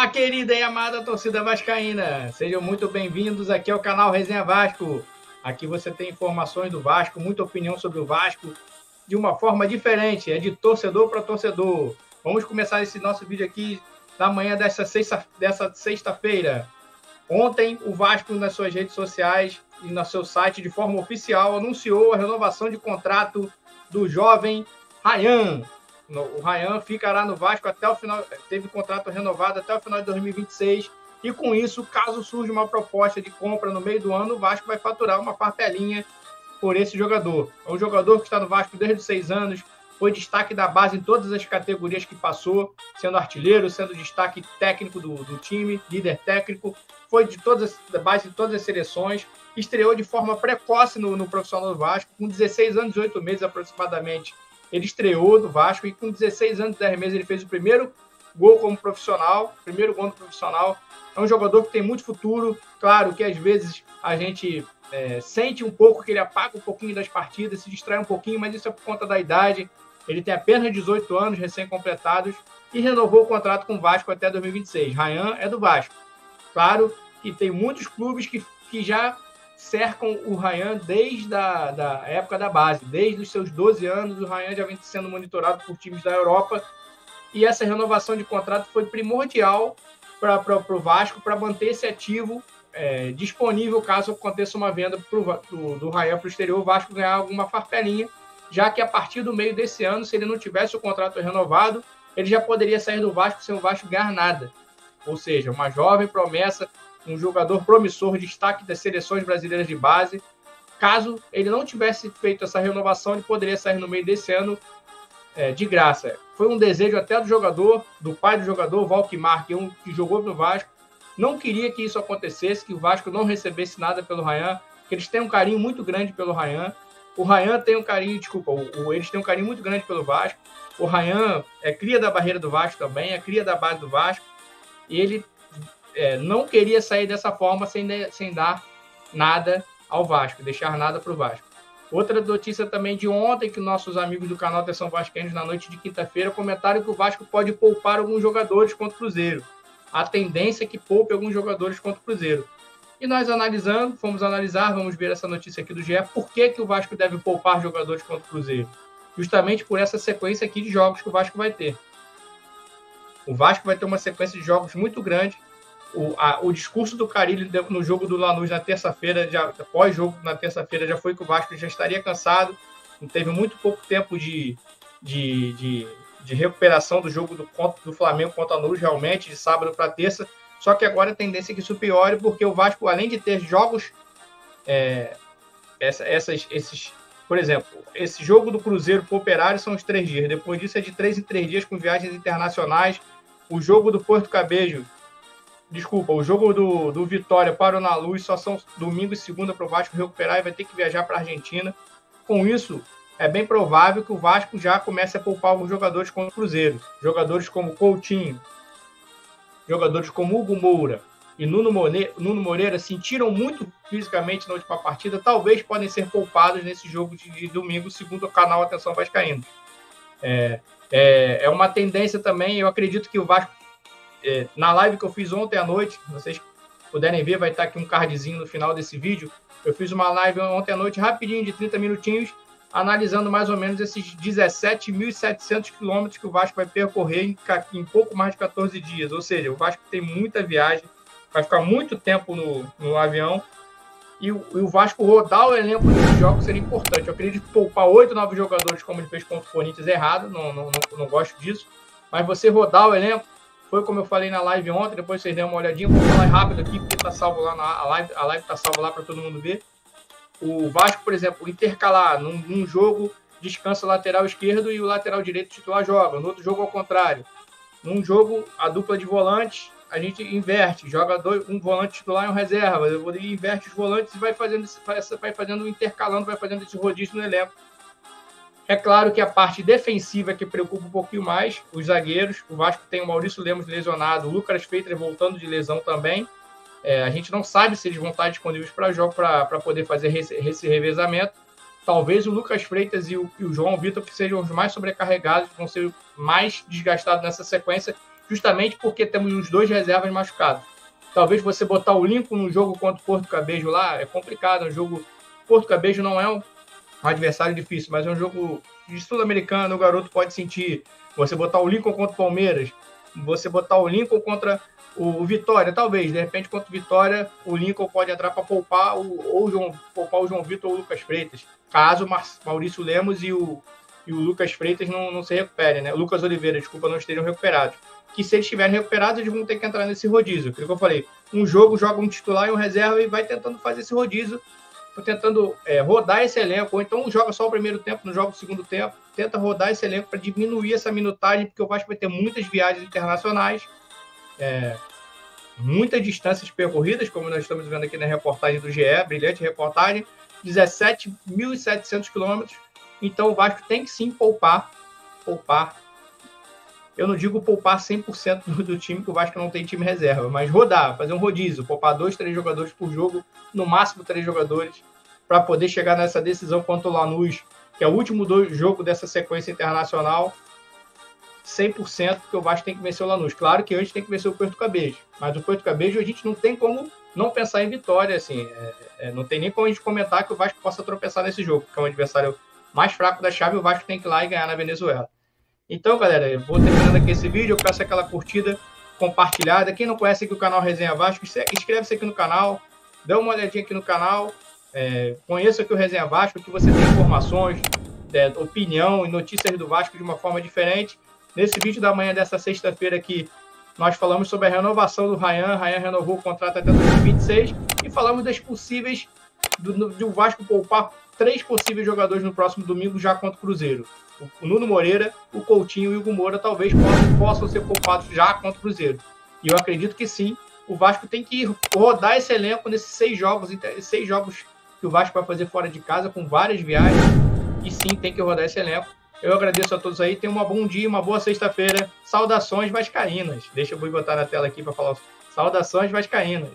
querida e amada torcida vascaína, sejam muito bem-vindos aqui ao canal Resenha Vasco. Aqui você tem informações do Vasco, muita opinião sobre o Vasco, de uma forma diferente, é de torcedor para torcedor. Vamos começar esse nosso vídeo aqui na manhã dessa sexta-feira. Ontem, o Vasco, nas suas redes sociais e no seu site, de forma oficial, anunciou a renovação de contrato do jovem Ryan. O Ryan ficará no Vasco até o final, teve contrato renovado até o final de 2026, e com isso, caso surja uma proposta de compra no meio do ano, o Vasco vai faturar uma partelinha por esse jogador. É um jogador que está no Vasco desde os 6 anos, foi destaque da base em todas as categorias que passou, sendo artilheiro, sendo destaque técnico do time, líder técnico, foi da base de todas as seleções, estreou de forma precoce no profissional do Vasco, com 16 anos e 8 meses aproximadamente. Ele estreou no Vasco e com 16 anos e 10 meses ele fez o primeiro gol como profissional, primeiro gol no profissional. É um jogador que tem muito futuro. Claro que às vezes a gente sente um pouco que ele apaga um pouquinho das partidas, se distrai um pouquinho, mas isso é por conta da idade. Ele tem apenas 18 anos recém-completados e renovou o contrato com o Vasco até 2026. Ryan é do Vasco. Claro que tem muitos clubes que já cercam o Ryan desde a época da base. Desde os seus 12 anos, o Ryan já vem sendo monitorado por times da Europa. E essa renovação de contrato foi primordial para o Vasco, para manter esse ativo disponível caso aconteça uma venda do Ryan para o exterior, o Vasco ganhar alguma farpelinha, já que a partir do meio desse ano, se ele não tivesse o contrato renovado, ele já poderia sair do Vasco sem o Vasco ganhar nada. Ou seja, uma jovem promessa, um jogador promissor, destaque das seleções brasileiras de base. Caso ele não tivesse feito essa renovação, ele poderia sair no meio desse ano de graça. Foi um desejo até do jogador, do pai do jogador, Valquimar, que jogou no Vasco. Não queria que isso acontecesse, que o Vasco não recebesse nada pelo Ryan, que eles têm um carinho muito grande pelo Ryan. O Ryan tem um carinho, eles têm um carinho muito grande pelo Vasco. O Ryan é cria da barreira do Vasco também, é cria da base do Vasco. E ele não queria sair dessa forma sem dar nada ao Vasco, deixar nada para o Vasco. Outra notícia também de ontem, que nossos amigos do canal Atenção Vascaínos, na noite de quinta-feira, comentaram que o Vasco pode poupar alguns jogadores contra o Cruzeiro. A tendência é que poupe alguns jogadores contra o Cruzeiro. E nós fomos analisar, vamos ver essa notícia aqui do GE, por que o Vasco deve poupar jogadores contra o Cruzeiro? Justamente por essa sequência aqui de jogos que o Vasco vai ter. O Vasco vai ter uma sequência de jogos muito grande. O discurso do Carille no jogo do Lanús na terça-feira, pós-jogo na terça-feira, já foi que o Vasco já estaria cansado. Teve muito pouco tempo de recuperação do jogo do Flamengo contra o Lanús, realmente, de sábado para terça. Só que agora a tendência é que isso piore, porque o Vasco, além de ter jogos, por exemplo, esse jogo do Cruzeiro para o Operário são os 3 dias. Depois disso é de 3 em 3 dias com viagens internacionais. O jogo do Porto Cabejo, o jogo do Vitória para o Lanús só são domingo e segunda para o Vasco recuperar e vai ter que viajar para a Argentina. Com isso, é bem provável que o Vasco já comece a poupar alguns jogadores contra o Cruzeiro. Jogadores como Coutinho, jogadores como Hugo Moura e Nuno Moreira sentiram muito fisicamente na última partida, talvez podem ser poupados nesse jogo de domingo, segundo o canal Atenção Vascaíno. É uma tendência também, eu acredito que o Vasco, na live que eu fiz ontem à noite, se vocês puderem ver, vai estar aqui um cardzinho no final desse vídeo, eu fiz uma live ontem à noite, rapidinho, de 30 minutinhos, analisando mais ou menos esses 17.700 quilômetros que o Vasco vai percorrer em pouco mais de 14 dias. Ou seja, o Vasco tem muita viagem, vai ficar muito tempo no avião, e o Vasco rodar o elenco desses jogos seria importante. Eu acredito que poupar 8, 9 jogadores, como ele fez contra o Corinthians, é errado, não gosto disso, mas você rodar o elenco, foi como eu falei na live ontem, depois vocês deram uma olhadinha, vou falar rápido aqui, porque está salvo lá a live está salva lá para todo mundo ver. O Vasco, por exemplo, intercalar num jogo, descansa o lateral esquerdo e o lateral direito titular joga. No outro jogo, ao contrário. Num jogo, a dupla de volantes, a gente inverte. Joga um volante titular e um reserva. Inverte os volantes e vai fazendo intercalando, vai fazendo esse rodízio no elenco. É claro que a parte defensiva que preocupa um pouquinho mais, os zagueiros. O Vasco tem o Maurício Lemos lesionado, o Lucas Freitas voltando de lesão também. A gente não sabe se eles vão estar disponíveis para jogo para poder fazer esse revezamento. Talvez o Lucas Freitas e o João Vitor, que sejam os mais sobrecarregados, vão ser mais desgastados nessa sequência. justamente porque temos os dois reservas machucados. Talvez você botar o Lincoln no jogo contra o Porto Cabejo lá é complicado. O jogo Porto Cabejo não é um adversário difícil, mas é um jogo de sul-americano, o garoto pode sentir. Você botar o Lincoln contra o Palmeiras, você botar o Lincoln contra o Vitória, talvez, de repente, contra o Vitória, o Lincoln pode entrar para poupar poupar o João Vitor ou o Lucas Freitas, caso o Maurício Lemos e o Lucas Freitas não se recuperem, né? O Lucas Oliveira, desculpa, não estejam recuperados. Que se eles estiverem recuperados, eles vão ter que entrar nesse rodízio. Aquilo que eu falei, um jogo joga um titular e um reserva e vai tentando fazer esse rodízio, tentando rodar esse elenco, ou então joga só o primeiro tempo, não joga o segundo tempo, tenta rodar esse elenco para diminuir essa minutagem, porque o Vasco vai ter muitas viagens internacionais, muitas distâncias percorridas, como nós estamos vendo aqui na reportagem do GE, brilhante reportagem, 17.700 quilômetros. Então o Vasco tem que sim poupar. Eu não digo poupar 100% do time, que o Vasco não tem time reserva, mas rodar, fazer um rodízio, poupar 2, 3 jogadores por jogo, no máximo 3 jogadores, para poder chegar nessa decisão contra o Lanús, que é o último jogo dessa sequência internacional, 100%, porque o Vasco tem que vencer o Lanús. Claro que antes tem que vencer o Porto Cabejo, mas o Porto Cabejo a gente não tem como não pensar em vitória, assim, não tem nem como a gente comentar que o Vasco possa tropeçar nesse jogo, porque é um adversário mais fraco da chave, o Vasco tem que ir lá e ganhar na Venezuela. Então, galera, eu vou terminando aqui esse vídeo, eu peço aquela curtida, compartilhada. Quem não conhece aqui o canal Resenha Vasco, inscreve-se aqui no canal, dá uma olhadinha aqui no canal, conheça aqui o Resenha Vasco, que você tem informações, opinião e notícias do Vasco de uma forma diferente. Nesse vídeo da manhã dessa sexta-feira aqui, nós falamos sobre a renovação do Ryan. Ryan renovou o contrato até 2026 e falamos das possíveis do Vasco poupar 3 possíveis jogadores no próximo domingo já contra o Cruzeiro. O Nuno Moreira, o Coutinho e o Hugo Moura talvez possam ser poupados já contra o Cruzeiro. E eu acredito que sim, o Vasco tem que rodar esse elenco nesses 6 jogos que o Vasco vai fazer fora de casa, com várias viagens, e sim, tem que rodar esse elenco. Eu agradeço a todos aí, tenham um bom dia, uma boa sexta-feira. Saudações vascaínas. Deixa eu botar na tela aqui para falar. Saudações vascaínas.